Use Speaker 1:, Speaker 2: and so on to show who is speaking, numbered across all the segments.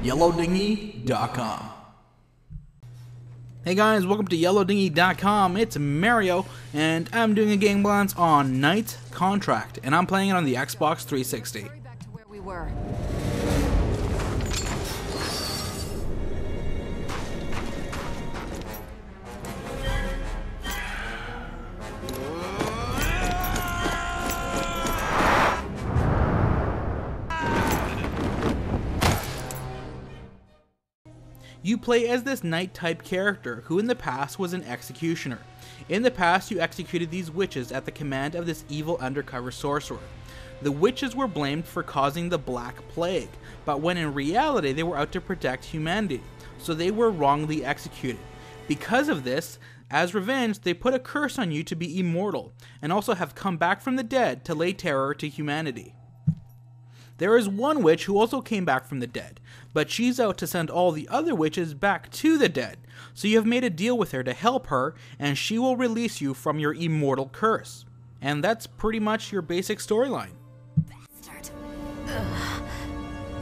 Speaker 1: YellowDingy.com. Hey guys, welcome to YellowDingy.com. It's Mario, and I'm doing a game balance on Knight Contract, and I'm playing it on the Xbox 360.
Speaker 2: Back to where we were.
Speaker 1: You play as this knight-type character, who in the past was an executioner. In the past, you executed these witches at the command of this evil undercover sorcerer. The witches were blamed for causing the Black Plague, but when in reality they were out to protect humanity, so they were wrongly executed. Because of this, as revenge, they put a curse on you to be immortal, and also have come back from the dead to lay terror to humanity. There is one witch who also came back from the dead, but she's out to send all the other witches back to the dead, so you have made a deal with her to help her, and she will release you from your immortal curse. And that's pretty much your basic storyline.
Speaker 2: Bastard.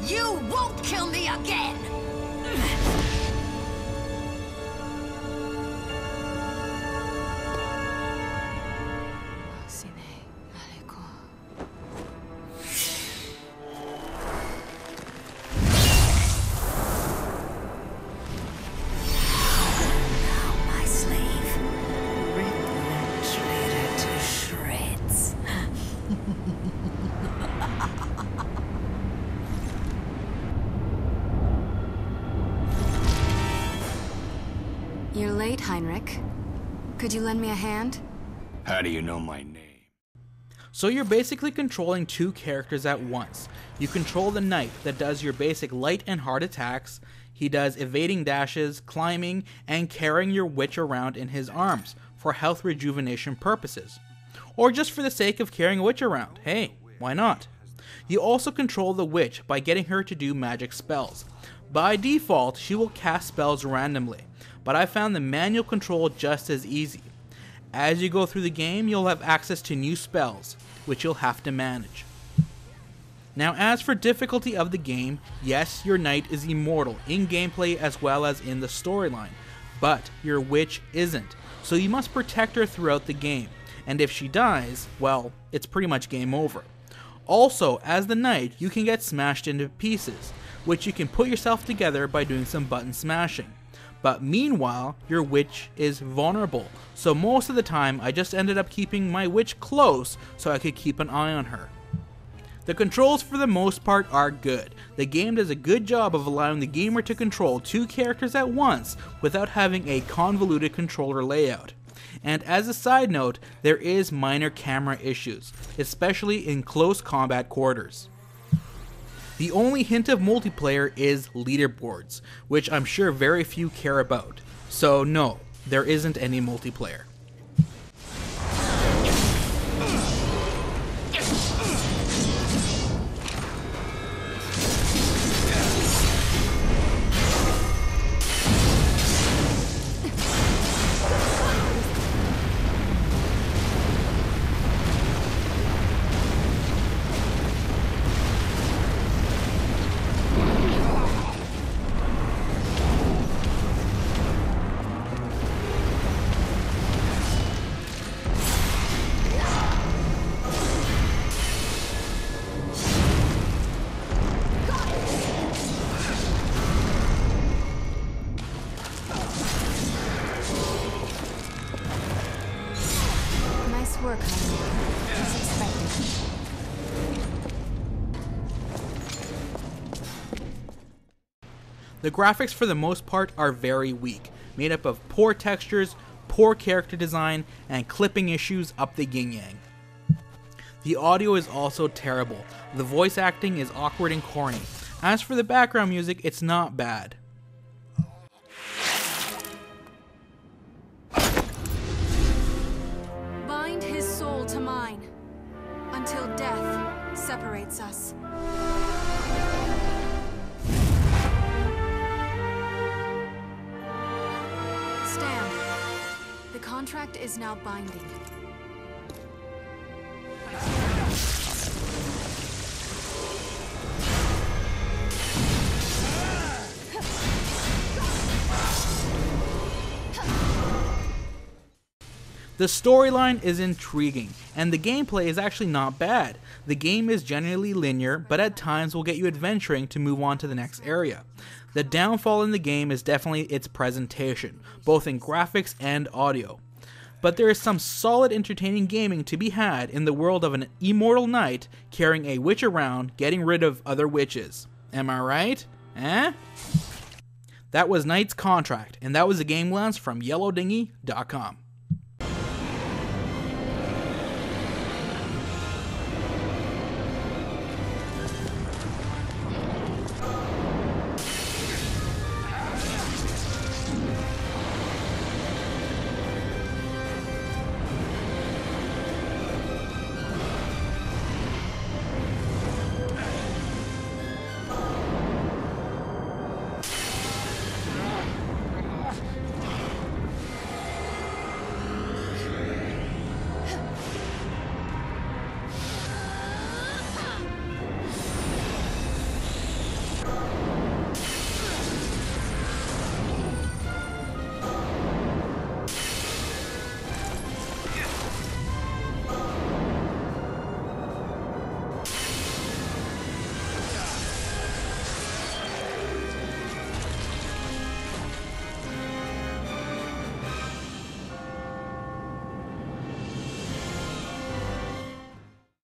Speaker 2: You won't kill me again! You're late, Heinrich. Could you lend me a hand?
Speaker 3: How do you know my name?
Speaker 1: So you're basically controlling two characters at once. You control the knight that does your basic light and hard attacks. He does evading dashes, climbing, and carrying your witch around in his arms for health rejuvenation purposes. Or just for the sake of carrying a witch around. Hey, why not? You also control the witch by getting her to do magic spells. By default, she will cast spells randomly, but I found the manual control just as easy. As you go through the game, you'll have access to new spells, which you'll have to manage. Now, as for difficulty of the game, yes, your knight is immortal in gameplay as well as in the storyline, but your witch isn't, so you must protect her throughout the game, and if she dies, well, it's pretty much game over. Also, as the knight, you can get smashed into pieces, which you can put yourself together by doing some button smashing. But meanwhile, your witch is vulnerable, so most of the time I just ended up keeping my witch close so I could keep an eye on her. The controls for the most part are good. The game does a good job of allowing the gamer to control two characters at once without having a convoluted controller layout. And as a side note, there is minor camera issues, especially in close combat quarters. The only hint of multiplayer is leaderboards, which I'm sure very few care about. So no, there isn't any multiplayer.
Speaker 2: Work, Heinrich. As expected.
Speaker 1: The graphics for the most part are very weak, made up of poor textures, poor character design, and clipping issues up the yin-yang. The audio is also terrible. The voice acting is awkward and corny. As for the background music, it's not bad.
Speaker 2: Bind his soul to mine, until death separates us. Stan, the contract is now binding.
Speaker 1: The storyline is intriguing, and the gameplay is actually not bad. The game is generally linear, but at times will get you adventuring to move on to the next area. The downfall in the game is definitely its presentation, both in graphics and audio. But there is some solid entertaining gaming to be had in the world of an immortal knight carrying a witch around, getting rid of other witches. Am I right? Eh? That was Knight's Contract, and that was a game glance from YellowDingy.com.